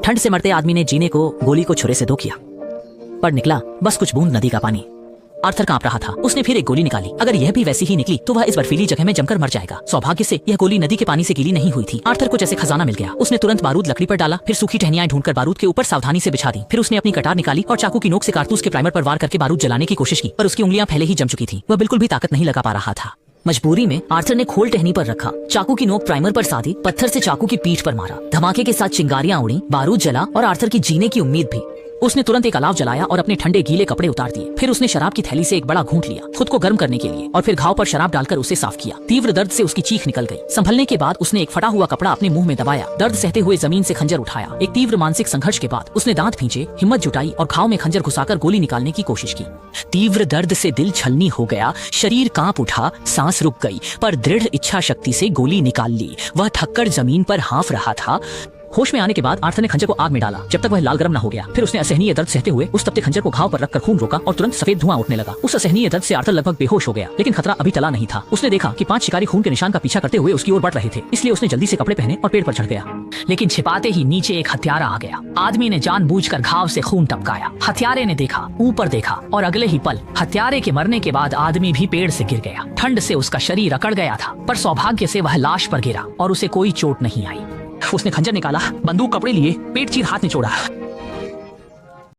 ठंड से मरते आदमी ने जीने को गोली को छुरे से धो किया, पर निकला बस कुछ बूंद नदी का पानी। आर्थर कांप रहा था। उसने फिर एक गोली निकाली। अगर यह भी वैसी ही निकली तो वह इस बर्फीली जगह में जमकर मर जाएगा। सौभाग्य से यह गोली नदी के पानी से गीली नहीं हुई थी। आर्थर को जैसे खजाना मिल गया। उसने तुरंत बारूद लकड़ी पर डाला, फिर सूखी टहनियां ढूंढकर बारूद के ऊपर सावधानी से बिछा दी। फिर उसने अपनी कटार निकाली और चाकू की नोक से कारतूस के प्राइमर पर वार करके बारूद जलाने की कोशिश की, पर उसकी उंगलियां पहले ही जम चुकी थी। वह बिल्कुल भी ताकत नहीं लगा पा रहा था। मजबूरी में आर्थर ने खोल टहनी पर रखा, चाकू की नोक प्राइमर पर साधी, पत्थर से चाकू की पीठ पर मारा। धमाके के साथ चिंगारियां उड़ी, बारूद जला और आर्थर की जीने की उम्मीद भी। उसने तुरंत एक अलाव जलाया और अपने ठंडे गीले कपड़े उतार दिए। फिर उसने शराब की थैली से एक बड़ा घूंट लिया, खुद को गर्म करने के लिए, और फिर घाव पर शराब डालकर उसे साफ किया। तीव्र दर्द से उसकी चीख निकल गई। संभलने के बाद उसने एक फटा हुआ कपड़ा अपने मुंह में दबाया। दर्द सहते हुए जमीन से खंजर उठाया। एक तीव्र मानसिक संघर्ष के बाद उसने दांत भींचे, हिम्मत जुटाई और घाव में खंजर घुसाकर गोली निकालने की कोशिश की। तीव्र दर्द से दिल छलनी हो गया, शरीर कांप उठा, सांस रुक गई, पर दृढ़ इच्छा शक्ति से गोली निकाल ली। वह थककर जमीन पर हाँफ रहा था। होश में आने के बाद आर्थर ने खंजर को आग में डाला जब तक वह लाल गर्म न हो गया। फिर उसने असहनीय दर्द सहते हुए उस तपते खंजर को घाव पर रखकर खून रोका और तुरंत सफेद धुआं उठने लगा। उस असहनीय दर्द से आर्थर लगभग बेहोश हो गया, लेकिन खतरा अभी टला नहीं था। उसने देखा कि 5 शिकारी खून के निशान का पीछा करते हुए उसकी ओर बढ़ रहे थे, इसलिए उसने जल्दी से कपड़े पहने और पेड़ पर चढ़ गया। लेकिन छिपाते ही नीचे एक हत्यारा आ गया। आदमी ने जानबूझकर घाव से खून टपकाया। हत्यारे ने देखा, ऊपर देखा और अगले ही पल हत्यारे के मरने के बाद आदमी भी पेड़ से गिर गया। ठंड से उसका शरीर अकड़ गया था, पर सौभाग्य से वह लाश पर गिरा और उसे कोई चोट नहीं आई। उसने खंजर निकाला, बंदूक कपड़े लिए, पेट चीर हाथ निचोड़ा।